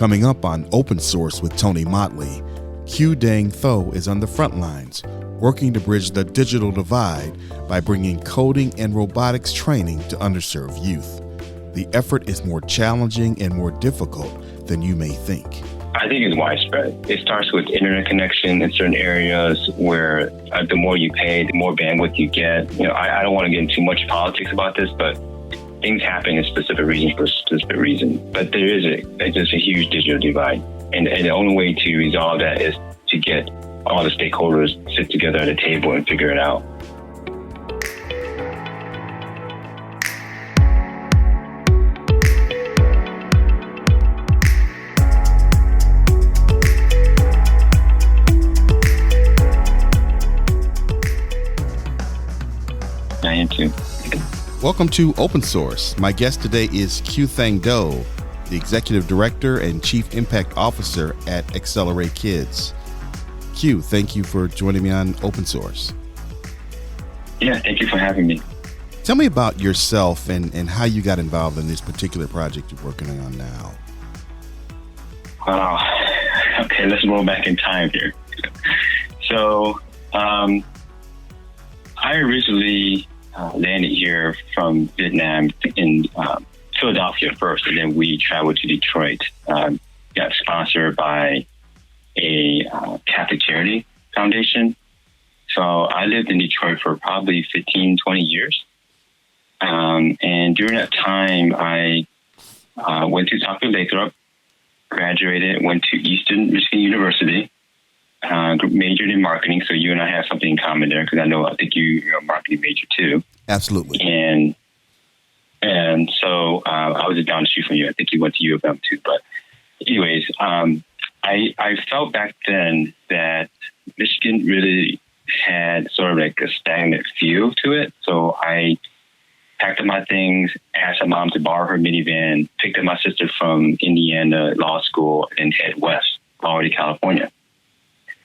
Coming up on Open Source with Tony Motley, Thang Do is on the front lines, working to bridge the digital divide by bringing coding and robotics training to underserved youth. The effort is more challenging and more difficult than you may think. I think it's widespread. It starts with internet connection in certain areas where the more you pay, the more bandwidth you get. I don't want to get into too much politics about this, but things happen in specific regions for specific reasons. But there is just a huge digital divide. And the only way to resolve that is to get all the stakeholders sit together at a table and figure it out. I am too. Welcome to Open Source. My guest today is Thang Do, the Executive Director and Chief Impact Officer at Accelerate Kids. Thank you for joining me on Open Source. Yeah, thank you for having me. Tell me about yourself and how you got involved in this particular project you're working on now. Okay, let's roll back in time here. So, I originally landed here from Vietnam in Philadelphia first, and then we traveled to Detroit. Got sponsored by a Catholic charity foundation. So I lived in Detroit for probably 15, 20 years. And during that time, I went to Southfield Lathrop, graduated, went to Eastern Michigan University, majored in marketing. So you and I have something in common there, because I think you're a marketing major too. Absolutely. And so I was down the street from you. I think you went to U of M too. But anyways, I felt back then that Michigan really had sort of like a stagnant feel to it. So I packed up my things, asked my mom to borrow her minivan, picked up my sister from Indiana Law School, and head west, already California.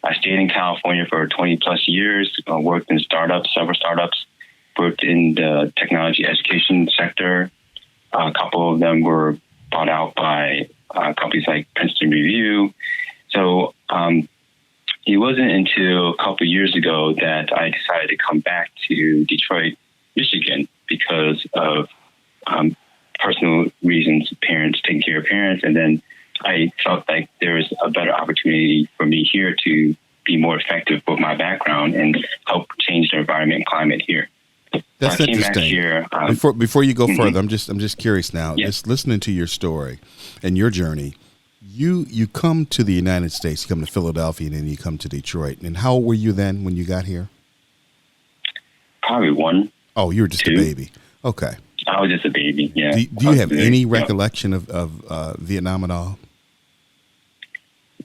I stayed in California for 20 plus years, worked in startups, several startups, worked in the technology education sector. A couple of them were bought out by companies like Princeton Review. So it wasn't until a couple of years ago that I decided to come back to Detroit, Michigan, because of personal reasons, parents taking care of parents. And then I felt like there was a better opportunity for me here to be more effective with my background and help change the environment and climate here. That's so I came interesting. back here, before you go further, I'm just curious now. Yeah. Just listening to your story and your journey. You come to the United States, you come to Philadelphia, and then you come to Detroit. And how old were you then when you got here? Probably one. Oh, you were just two. a baby. Okay. I was just a baby. Yeah. Do you have any recollection of Vietnam at all?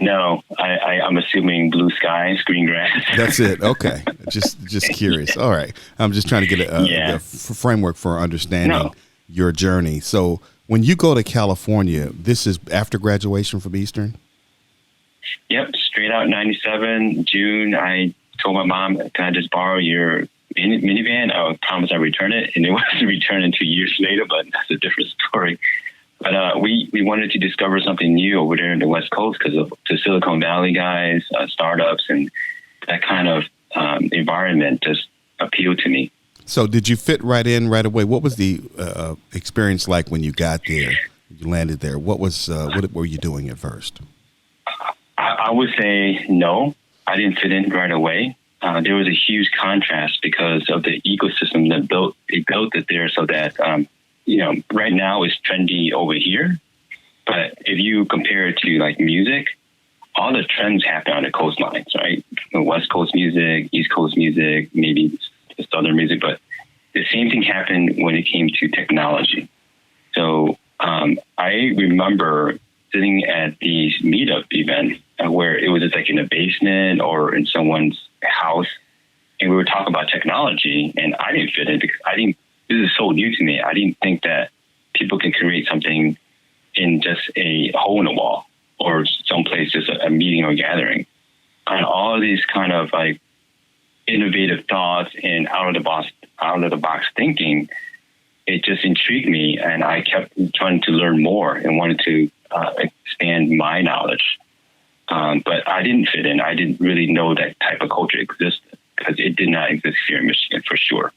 No, I'm assuming blue skies, green grass. That's it. Okay. Just curious. All right. I'm just trying to get a framework for understanding your journey. So when you go to California, this is after graduation from Eastern? Yep. Straight out 97, June, I told my mom, can I just borrow your minivan? I promise I'll return it. And it wasn't returned until years later, but that's a different story. But we wanted to discover something new over there in the West Coast because of the Silicon Valley guys, startups, and that kind of environment just appealed to me. So did you fit right in right away? What was the experience like when you got there, you landed there? What were you doing at first? I would say no, I didn't fit in right away. There was a huge contrast because of the ecosystem that built it there so that right now it's trendy over here. But if you compare it to like music, all the trends happen on the coastlines, right? West Coast music, East Coast music, maybe Southern music, but the same thing happened when it came to technology. So I remember sitting at these meetup events where it was just like in a basement or in someone's house, and we were talking about technology, and I didn't fit in because this is so new to me. I didn't think that people can create something in just a hole in the wall or someplace, just a meeting or gathering. And all of these kind of like innovative thoughts and out of the box thinking, it just intrigued me, and I kept trying to learn more and wanted to expand expand my knowledge. But I didn't fit in. I didn't really know that type of culture existed because it did not exist here in Michigan for sure.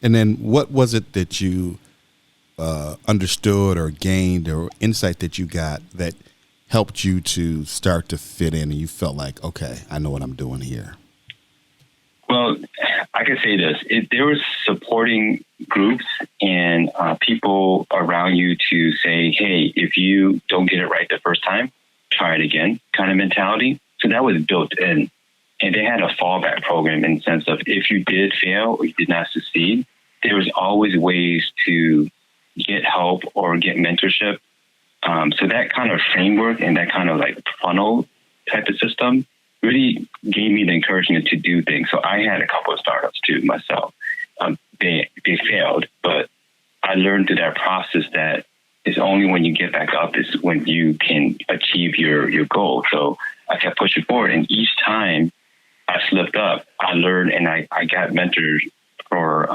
And then what was it that you understood or gained or insight that you got that helped you to start to fit in and you felt like, okay, I know what I'm doing here? Well, I can say this. There was supporting groups and people around you to say, hey, if you don't get it right the first time, try it again kind of mentality. So that was built in. And they had a fallback program in the sense of if you did fail or you did not succeed, there was always ways to get help or get mentorship. So that kind of framework and that kind of like funnel type of system really gave me the encouragement to do things. So I had a couple of startups too myself. They failed, but I learned through that process that it's only when you get back up is when you can achieve your goal. So I kept pushing forward, and each time I slipped up, I learned, and I got mentors for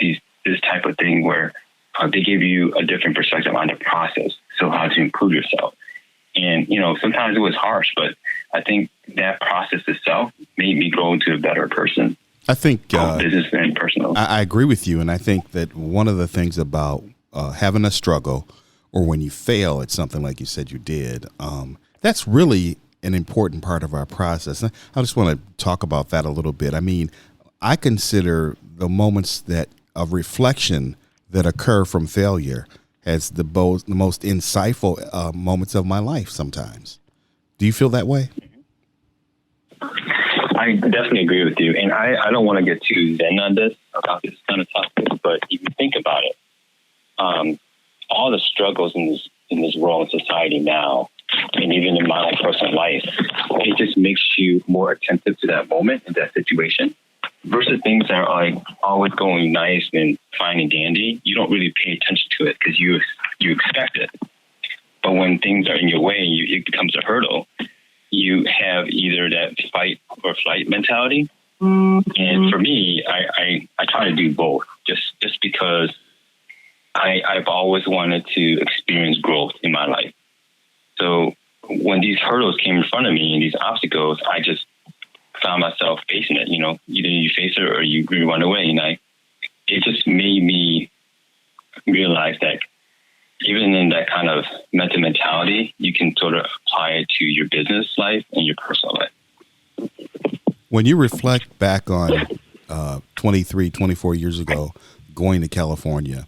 this type of thing where they give you a different perspective on the process, so how to improve yourself. And, sometimes it was harsh, but I think that process itself made me grow into a better person. I think business and personal. I agree with you, and I think that one of the things about having a struggle or when you fail at something like you said you did, that's really an important part of our process. I just want to talk about that a little bit. I mean, I consider the moments of reflection that occur from failure as the most insightful moments of my life sometimes. Do you feel that way? I definitely agree with you. And I don't want to get too zen on this about this kind of topic, but if you think about it, all the struggles in this world and society now, and even in my own personal life, it just makes you more attentive to that moment and that situation versus things that are like always going nice and fine and dandy. You don't really pay attention to it because you expect it. But when things are in your way, it becomes a hurdle. You have either that fight or flight mentality. And for me, I try to do both just because I've always wanted to experience growth in my life. So when these hurdles came in front of me and these obstacles, I just found myself facing it. Either you face it or you run away. And it just made me realize that even in that kind of mental mentality, you can sort of apply it to your business life and your personal life. When you reflect back on 23, 24 years ago, going to California,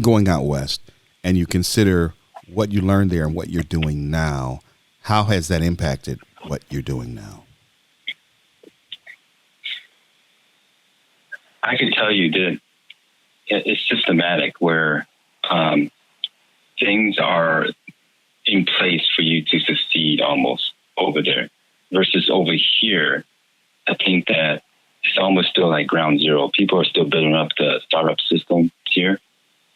going out west, and you consider what you learned there and what you're doing now, how has that impacted what you're doing now? I can tell you that it's systematic where things are in place for you to succeed almost over there versus over here. I think that it's almost still like ground zero. People are still building up the startup system here,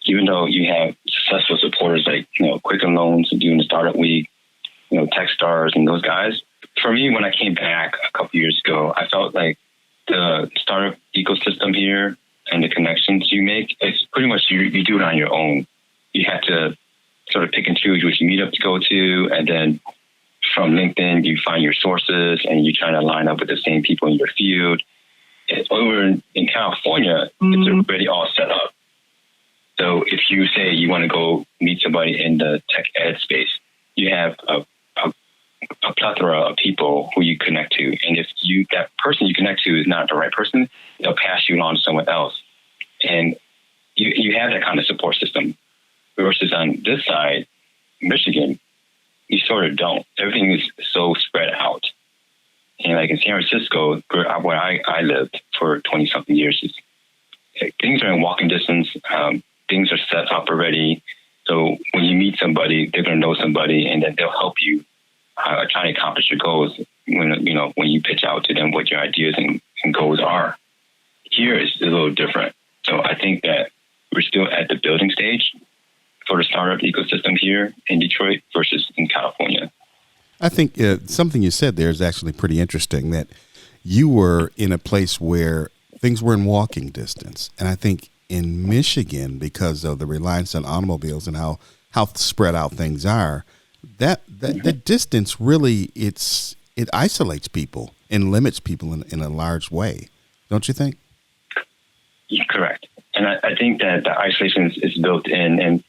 even though you have successful supporters like, Quicken Loans and doing the Startup Week, Techstars and those guys. For me, when I came back a couple years ago, I felt like the startup ecosystem here and the connections you make, it's pretty much you do it on your own. You have to sort of pick and choose which meetup to go to, and then from LinkedIn, you find your sources and you try to line up with the same people in your field. Over in California, it's already all set up. So if you say you want to go meet somebody in the tech ed space, you have a plethora of people who you connect to. And if that person you connect to is not the right person, they'll pass you on to someone else. And you have that kind of support system. Versus on this side, Michigan, you sort of don't. Everything is so spread out. And like in San Francisco, where I lived for 20-something years, things are in walking distance. Things are set up already. So when you meet somebody, they're going to know somebody, and then they'll help you try to accomplish your goals when you pitch out to them what your ideas and goals are. Here it's a little different. So I think that we're still at the building stage for the startup ecosystem here in Detroit versus in California. I think something you said there is actually pretty interesting, that you were in a place where things were in walking distance. And I think in Michigan, because of the reliance on automobiles and how spread out things are, That distance really it isolates people and limits people in a large way, don't you think? Correct. And I think that the isolation is built in,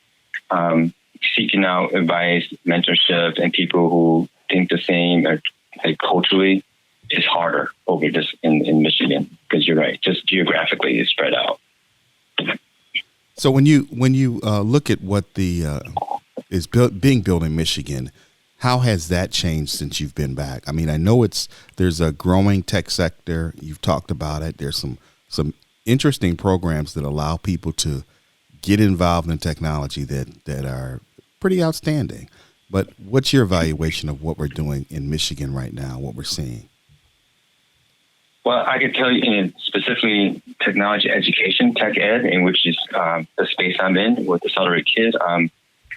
and seeking out advice, mentorship, and people who think the same, like culturally, is harder over just in Michigan, because you're right, just geographically it's spread out. So when you look at what the is being built in Michigan, how has that changed since you've been back? I mean, I know there's a growing tech sector. You've talked about it. There's some interesting programs that allow people to get involved in technology that are pretty outstanding. But what's your evaluation of what we're doing in Michigan right now, what we're seeing? Well, I could tell you in specifically technology education, tech ed, in which is the space I'm in with Accelerate Kids.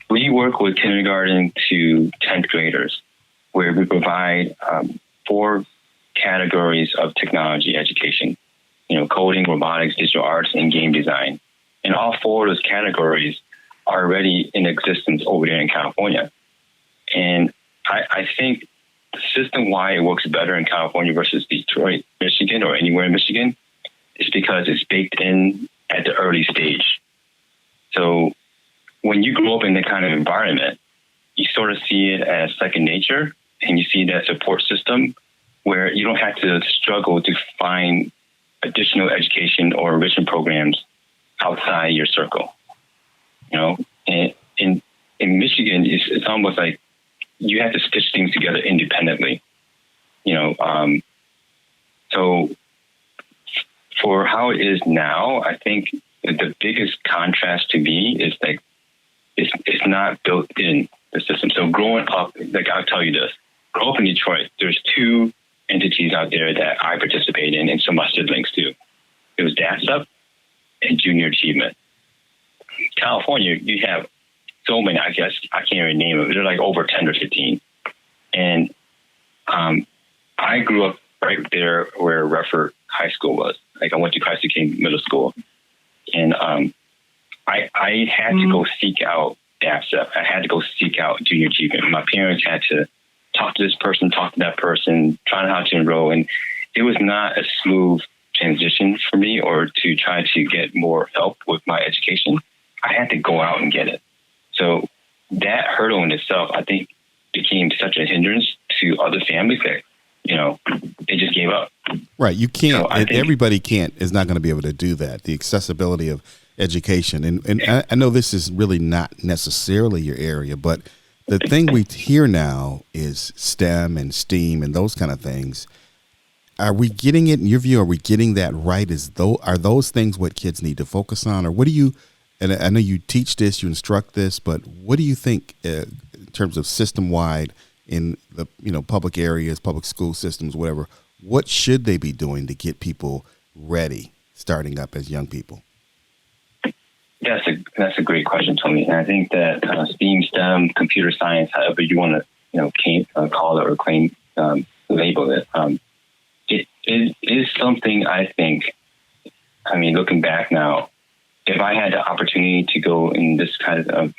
We work with kindergarten to 10th graders, where we provide 4 categories of technology education, coding, robotics, digital arts, and game design. And all 4 of those categories are already in existence over there in California. And I think system-wide it works better in California versus Detroit, Michigan, or anywhere in Michigan, is because it's baked in at the early stage. So when you grow up in that kind of environment, you sort of see it as second nature, and you see that support system where you don't have to struggle to find additional education or enrichment programs outside your circle. And in Michigan, it's almost like you have to stitch things together independently. So for how it is now, I think the biggest contrast to me is like it's not built in the system. So growing up, like I'll tell you this, grow up in Detroit, there's 2 entities out there that I participate in, and some of my siblings too. It was DASUP and Junior Achievement. California, you have so many, I guess I can't even name them. They're like over 10 or 15. And I grew up right there where Redford High School was. Like I went to Christ the King Middle School. And I had to go seek out DASUP. I had to go seek out Junior Achievement. My parents had to talk to this person, talk to that person, try how to enroll. And it was not a smooth transition for me, or to try to get more help with my education. I had to go out and get it. So that hurdle in itself, I think, became such a hindrance to other families that, they just gave up. Right. You can't, so everybody is not going to be able to do that. The accessibility of education. And I know this is really not necessarily your area, but the thing we hear now is STEM and STEAM and those kind of things. Are we getting it, in your view, are we getting that right? Are those things what kids need to focus on? Or what do you, and I know you teach this, you instruct this, but what do you think in terms of system-wide in the public areas, public school systems, whatever, what should they be doing to get people ready starting up as young people? That's a great question, Tony. And I think that STEAM, STEM, computer science, however you want to call it or claim label it, it is something I think. I mean, looking back now, if I had the opportunity to go in this kind of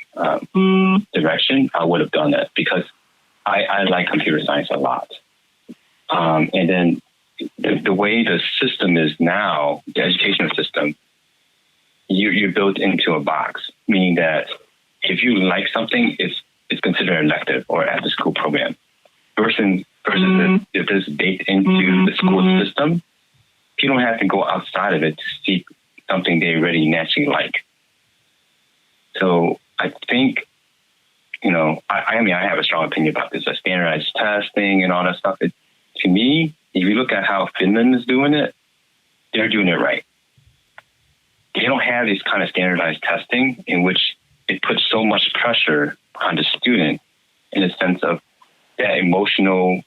direction, I would have done that, because I like computer science a lot. And then the way the system is now, the educational system, you're built into a box, meaning that if you like something, it's considered elective or after school program. Versus if it's baked into the school system, you don't have to go outside of it to seek something they already naturally like. So I think, I have a strong opinion about this, standardized testing and all that stuff. To me, if you look at how Finland is doing it, they're doing it right. They don't have this kind of standardized testing in which it puts so much pressure on the student in the sense of that emotional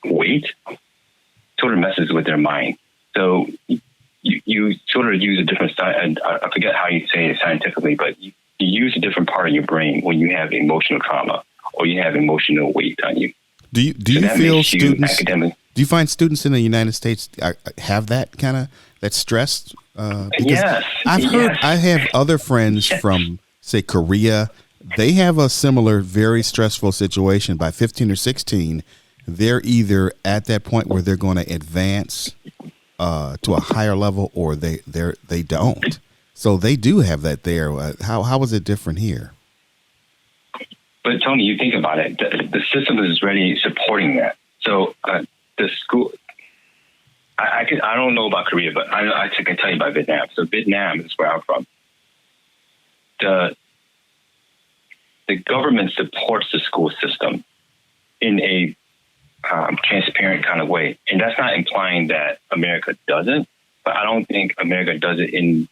weight sort of messes with their mind. So you sort of use a different side. I forget how you say it scientifically, but you use a different part of your brain when you have emotional trauma or you have emotional weight on you. Do you feel students? Do you find students in the United States have that kind of that stress? Yes, I have other friends from, say, Korea, they have a similar, very stressful situation. By 15 or 16, they're either at that point where they're going to advance to a higher level, or they don't. So they do have that there. How is it different here? But Tony, you think about it. The system is already supporting that. So the school, I don't know about Korea, but I can tell you about Vietnam. So Vietnam is where I'm from. The government supports the school system in a transparent kind of way. And that's not implying that America doesn't, but I don't think America does it in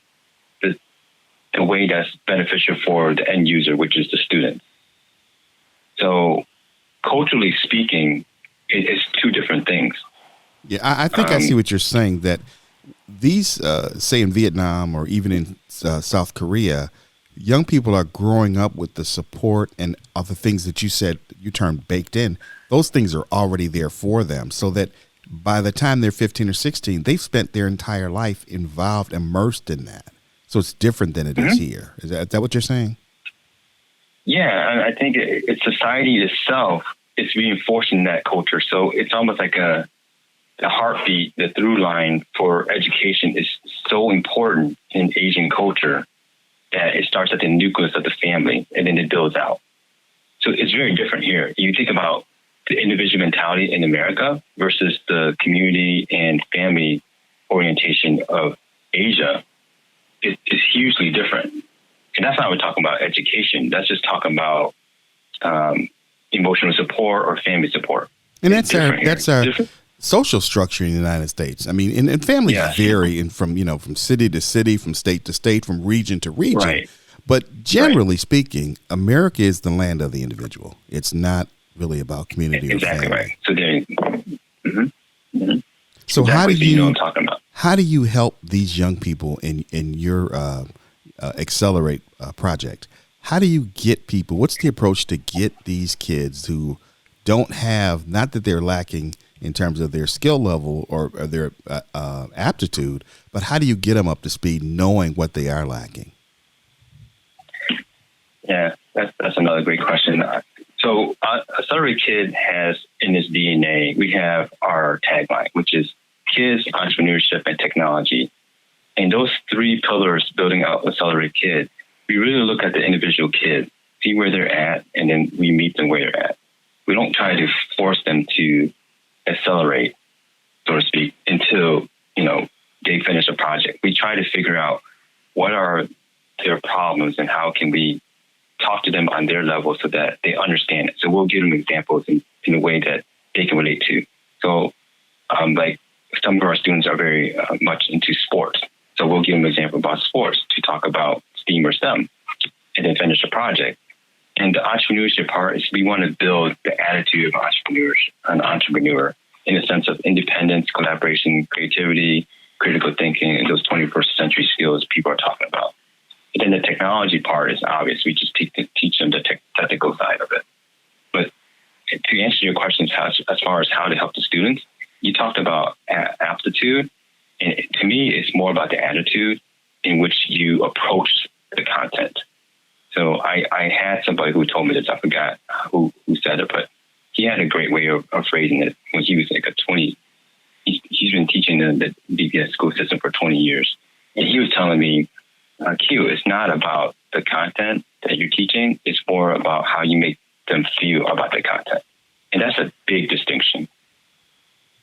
the way that's beneficial for the end user, which is the student. So culturally speaking, it's two different things. Yeah, I think I see what you're saying, that these, say in Vietnam or even in South Korea, young people are growing up with the support and other things that you said, you termed baked in. Those things are already there for them, so that by the time they're 15 or 16, they've spent their entire life involved, immersed in that. So it's different than it is here. Is that what you're saying? Yeah, I think it's society itself is reinforcing that culture. So it's almost like the heartbeat, the through line for education is so important in Asian culture that it starts at the nucleus of the family and then it builds out. So it's very different here. You think about the individual mentality in America versus the community and family orientation of Asia. It's hugely different. And that's not what we're talking about education. That's just talking about emotional support or family support. And that's our social structure in the United States. I mean, and families vary from city to city, from state to state, from region to region. Right. But generally speaking, America is the land of the individual. It's not really about community or family. Right. So So exactly. How do you help these young people in your Accelerate project? How do you get people? What's the approach to get these kids who don't have, not that they're lacking in terms of their skill level or their aptitude, but how do you get them up to speed knowing what they are lacking? Yeah, that's another great question. So Accelerate Kid has in its DNA, we have our tagline, which is kids, entrepreneurship, and technology. And those three pillars building out Accelerate Kid, we really look at the individual kid, see where they're at, and then we meet them where they're at. We don't try to force them to accelerate, so to speak, until, they finish a project. We try to figure out what are their problems and how can we talk to them on their level so that they understand it. So we'll give them examples in a way that they can relate to. So like some of our students are very much into sports. So we'll give them an example about sports to talk about STEAM or STEM and then finish a project. And the entrepreneurship part is we want to build the attitude of an entrepreneur in the sense of independence, collaboration, creativity, critical thinking, and those 21st century skills people are talking about. And then the technology part is obvious. We just teach them the technical side of it. But to answer your questions as far as how to help the students, you talked about aptitude. And to me, it's more about the attitude in which you approach the content. So I had somebody who told me this. I forgot who said it, but he had a great way of phrasing it when he was like he's been teaching the BPS school system for 20 years. And he was telling me, Q, it's not about the content that you're teaching. It's more about how you make them feel about the content. And that's a big distinction.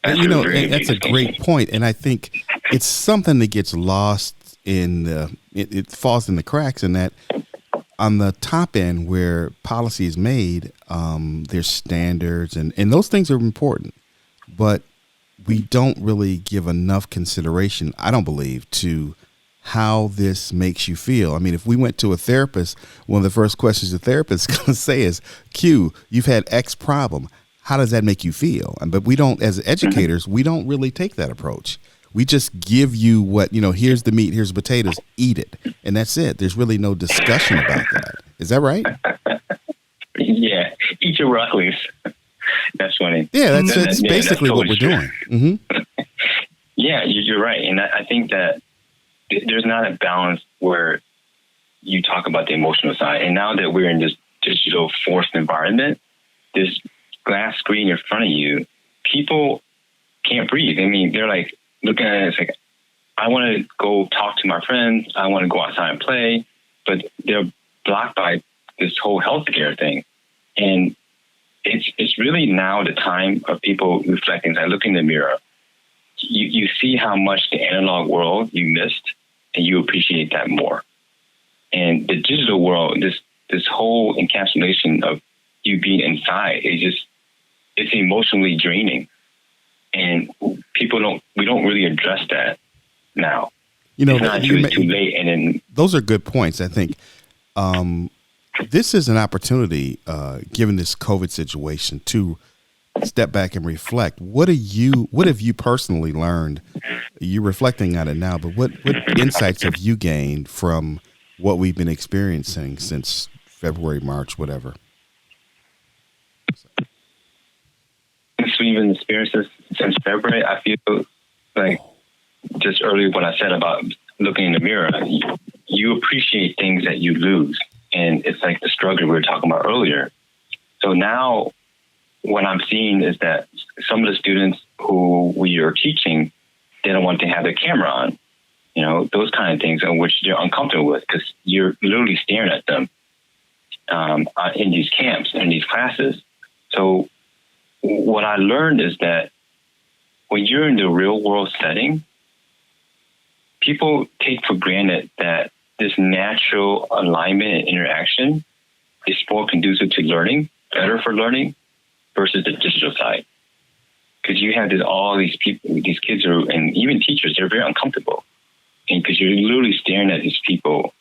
That's a great point. And I think it's something that gets lost it falls in the cracks in that on the top end where policy is made, there's standards and those things are important, but we don't really give enough consideration, I don't believe, to how this makes you feel. I mean, if we went to a therapist, one of the first questions the therapist is going to say is, Q, you've had X problem. How does that make you feel? But we don't, as educators, we don't really take that approach. We just give you what, here's the meat, here's the potatoes, eat it. And that's it. There's really no discussion about that. Is that right? Yeah. Eat your broccolis. That's funny. Yeah, that's basically what we're doing. Mm-hmm. Yeah, you're right. And I think that there's not a balance where you talk about the emotional side. And now that we're in this digital forced environment, this glass screen in front of you, people can't breathe. I mean, they're like looking at it, it's like, I want to go talk to my friends. I want to go outside and play, but they're blocked by this whole healthcare thing. And it's really now the time of people reflecting. I look in the mirror. You see how much the analog world you missed, and you appreciate that more. And the digital world, this whole encapsulation of you being inside, it's emotionally draining. And we don't really address that now. You know, it's not too late. And then those are good points. I think this is an opportunity, given this COVID situation, to step back and reflect. What have you personally learned? You're reflecting on it now, but what insights have you gained from what we've been experiencing since February, March, whatever? Since we've been experiencing since February, I feel like just earlier what I said about looking in the mirror, you appreciate things that you lose. And it's like the struggle we were talking about earlier. So now what I'm seeing is that some of the students who we are teaching, they don't want to have their camera on, you know, those kind of things in which they're uncomfortable with because you're literally staring at them in these camps, in these classes. So what I learned is that when you're in the real world setting, people take for granted that this natural alignment and interaction is more conducive to learning, better for learning, versus the digital side. Because you have all these people, these kids and even teachers, they're very uncomfortable. And because you're literally staring at these people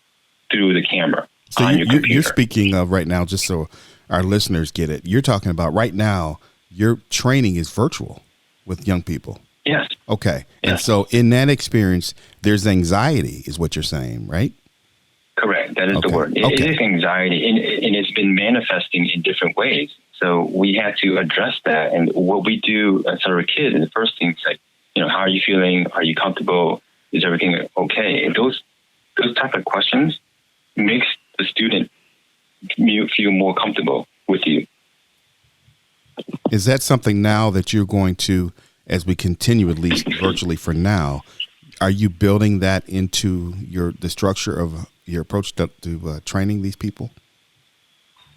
through the camera on your computer. You're speaking of right now, just so our listeners get it, you're talking about right now, your training is virtual with young people. Yes. Okay. Yes. And so in that experience, there's anxiety is what you're saying, right? Correct. That is the word. It is anxiety, and it's been manifesting in different ways. So we had to address that. And what we do as our kid, and the first thing is like, you know, how are you feeling? Are you comfortable? Is everything okay? And those type of questions makes the student feel more comfortable with you. Is that something now that you're going to, as we continue at least virtually for now, are you building that into the structure of your approach to training these people?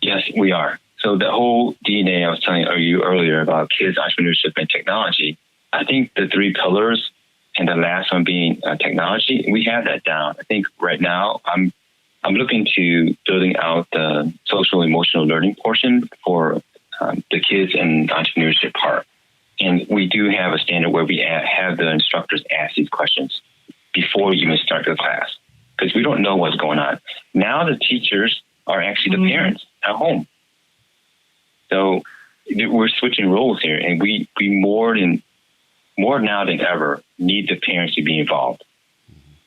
Yes, we are. So the whole DNA I was telling you earlier about kids, entrepreneurship, and technology, I think the three pillars and the last one being technology, we have that down. I think right now I'm looking to building out the social emotional learning portion for the kids and entrepreneurship part. And we do have a standard where we have the instructors ask these questions before you even start the class, because we don't know what's going on. Now the teachers are actually the parents at home. So we're switching roles here, and we more now than ever need the parents to be involved.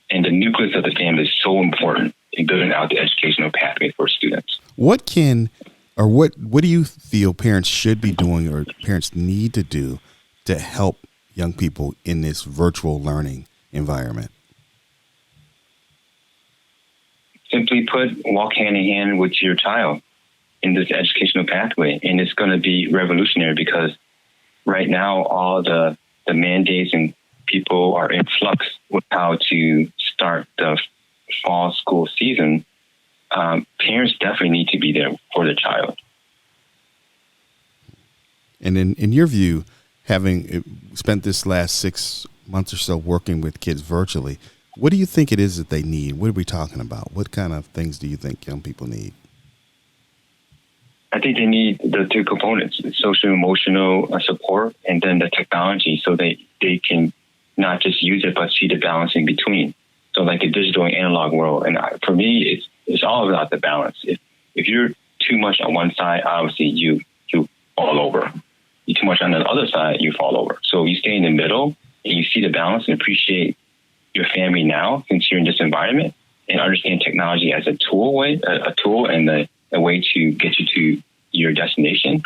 And the nucleus of the family is so important in building out the educational pathway for students. What do you feel parents should be doing or parents need to do to help young people in this virtual learning environment? Simply put, walk hand in hand with your child in this educational pathway. And it's going to be revolutionary because right now all the mandates and people are in flux with how to start the fall school season. Parents definitely need to be there for the child. And in your view, having spent this last 6 months or so working with kids virtually, what do you think it is that they need? What are we talking about? What kind of things do you think young people need? I think they need the two components, social emotional support, and then the technology, so they can not just use it, but see the balance in between. So like the digital and analog world. And for me, it's all about the balance. If you're too much on one side, obviously you fall over. You're too much on the other side, you fall over. So you stay in the middle and you see the balance and appreciate your family now, since you're in this environment, and understand technology as a tool and a way to get you to your destination.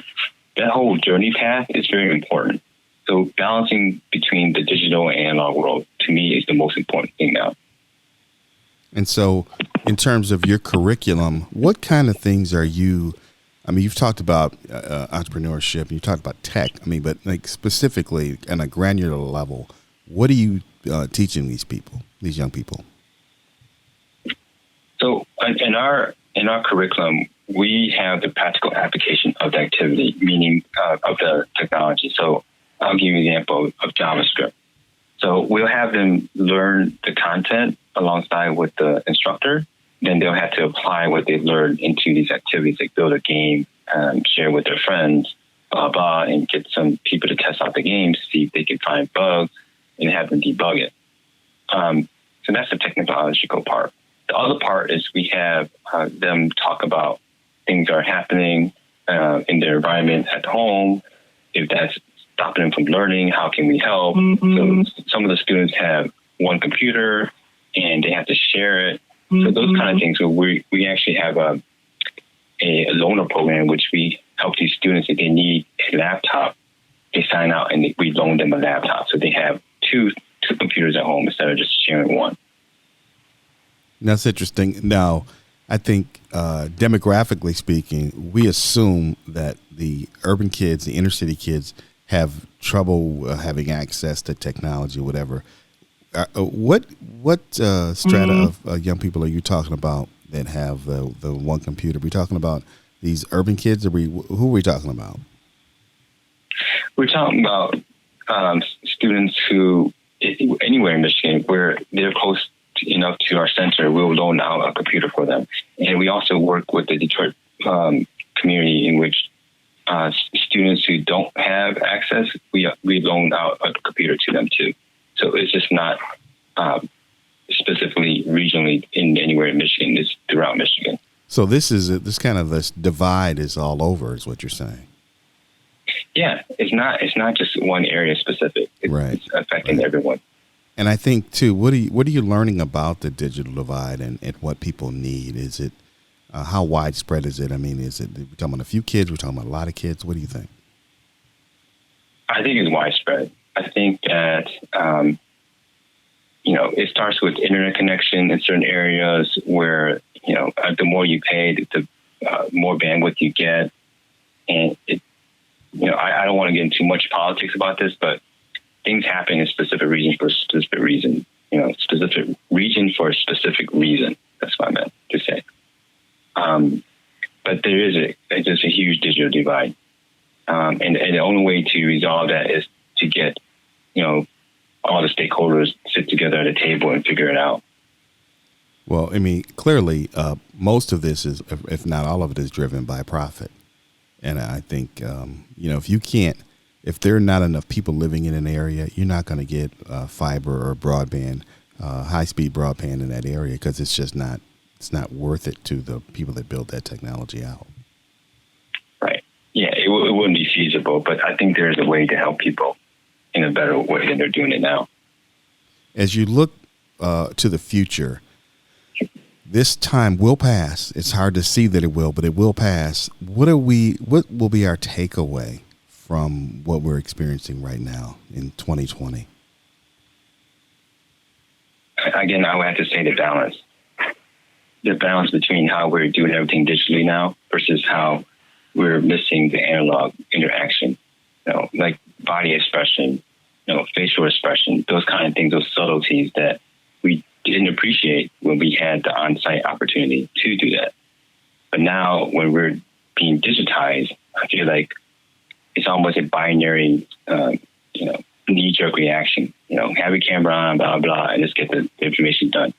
That whole journey path is very important. So balancing between the digital and analog world, to me, is the most important thing now. And so, in terms of your curriculum, what kind of things are you? I mean, you've talked about entrepreneurship, you talked about tech. I mean, but like specifically on a granular level, what are you teaching these people, these young people? So, in our curriculum, we have the practical application of the activity, meaning of the technology. So, I'll give you an example of JavaScript. So, we'll have them learn the content alongside with the instructor. Then they'll have to apply what they've learned into these activities, like build a game, share with their friends, blah, blah, and get some people to test out the game to see if they can find bugs and have them debug it. So that's the technological part. The other part is we have them talk about things that are happening in their environment at home. If that's stopping them from learning, how can we help? So some of the students have one computer and they have to share it. So those kind of things. So we actually have a loaner program, which we help these students if they need a laptop, they sign out and we loan them a laptop. So they have two computers at home instead of just sharing one. That's interesting. Now, I think demographically speaking, we assume that the urban kids, the inner city kids, have trouble having access to technology or whatever. What strata of young people are you talking about that have the one computer? Are we talking about these urban kids, or who are we talking about? We're talking about students who, anywhere in Michigan, where they're close enough to our center, we'll loan out a computer for them. And we also work with the Detroit community in which students who don't have access, we loan out a computer to them too. So it's just not specifically regionally in anywhere in Michigan. It's throughout Michigan. So this divide is all over, is what you're saying. Yeah, it's not just one area specific. It's affecting everyone. And I think too, what are you learning about the digital divide and what people need? Is it how widespread is it? I mean, we're talking about a few kids? We're talking about a lot of kids? What do you think? I think it's widespread. I think that it starts with internet connection in certain areas where the more you pay, the more bandwidth you get, and I don't want to get into much politics about this, but things happen in specific regions for a specific reason. Specific region for a specific reason. That's what I meant to say. But there is just a huge digital divide, and the only way to resolve that is to get all the stakeholders sit together at a table and figure it out. Well, I mean, clearly, most of this is, if not all of it, is driven by profit. And I think, if there are not enough people living in an area, you're not going to get fiber or broadband, high-speed broadband in that area because it's not worth it to the people that build that technology out. Right. Yeah, it wouldn't be feasible, but I think there's a way to help people in a better way than they're doing it now. As you look to the future, this time will pass. It's hard to see that it will, but it will pass. What will be our takeaway from what we're experiencing right now in 2020? Again, I would have to say the balance between how we're doing everything digitally now versus how we're missing the analog interaction, like body expression, facial expression, those kind of things, those subtleties that we didn't appreciate when we had the on-site opportunity to do that. But now when we're being digitized, I feel like it's almost a binary, knee-jerk reaction. Have your camera on, blah, blah, and just get the information done.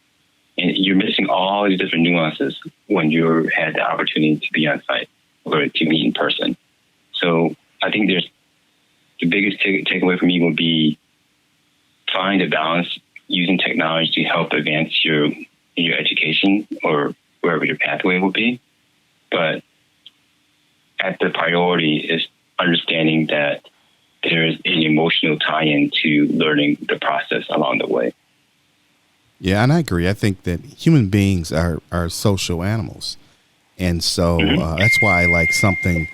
And you're missing all these different nuances when you had the opportunity to be on site or to meet in person. So I think the biggest takeaway for me will be find a balance using technology to help advance your education or wherever your pathway will be. But at the priority is understanding that there is an emotional tie-in to learning the process along the way. Yeah, and I agree. I think that human beings are social animals. And so that's why I like something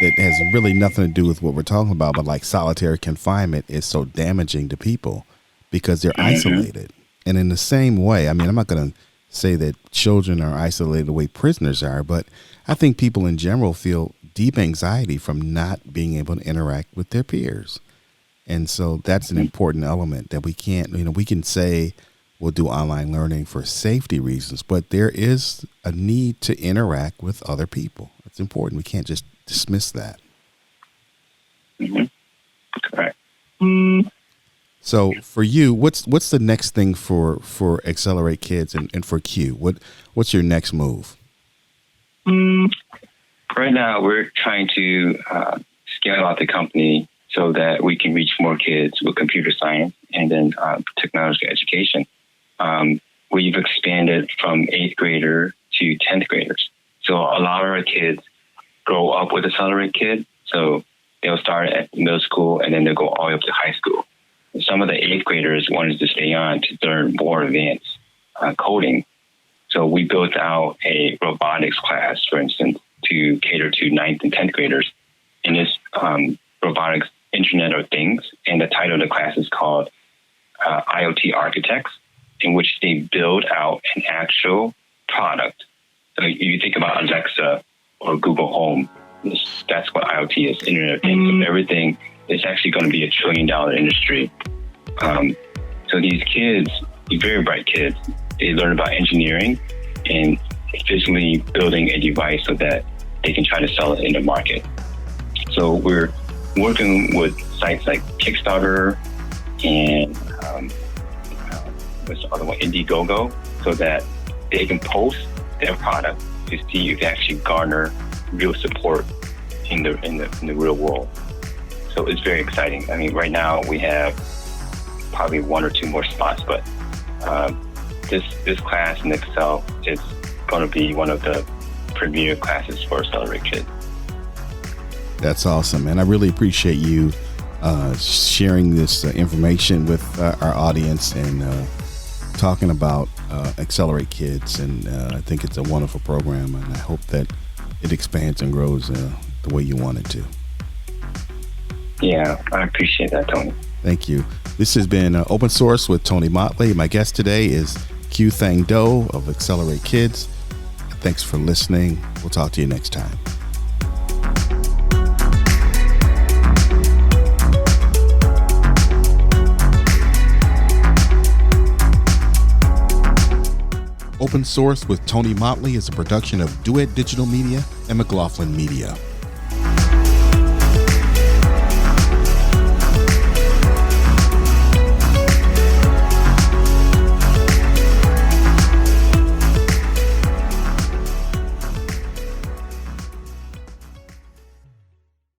that has really nothing to do with what we're talking about, but like solitary confinement is so damaging to people because they're isolated. And in the same way, I mean, I'm not going to say that children are isolated the way prisoners are, but I think people in general feel deep anxiety from not being able to interact with their peers. And so that's an important element that we can't, we can say we'll do online learning for safety reasons, but there is a need to interact with other people. It's important. We can't just dismiss that. Mm-hmm. Correct. So for you, what's the next thing for Accelerate Kids and for Q? What's your next move? Right now, we're trying to scale out the company so that we can reach more kids with computer science and then technology education. We've expanded from 8th grader to 10th graders. So a lot of our kids grow up with Accelerate Kids. So they'll start at middle school and then they'll go all the way up to high school. Some of the 8th graders wanted to stay on to learn more advanced coding. So we built out a robotics class, for instance, to cater to 9th and 10th graders. And it's robotics Internet of Things. And the title of the class is called IoT Architects, in which they build out an actual product. So you think about Alexa or Google Home, that's what IoT is, Internet of Things. So everything is actually going to be $1 trillion industry. So these kids, these very bright kids, they learn about engineering and physically building a device so that they can try to sell it in the market. So we're working with sites like Kickstarter and what's the other one, Indiegogo, so that they can post their product to see if they actually garner real support in the real world. So it's very exciting. I mean, right now we have probably 1 or 2 more spots, but this class in Excel is going to be one of the premier classes for Accelerate Kids. That's awesome, and I really appreciate you sharing this information with our audience and talking about Accelerate Kids. And I think it's a wonderful program, and I hope that it expands and grows the way you want it to. Yeah, I appreciate that, Tony. Thank you. This has been Open Source with Tony Motley. My guest today is Thang Do of Accelerate Kids. Thanks for listening. We'll talk to you next time. Open Source with Tony Motley is a production of Duet Digital Media and McLaughlin Media.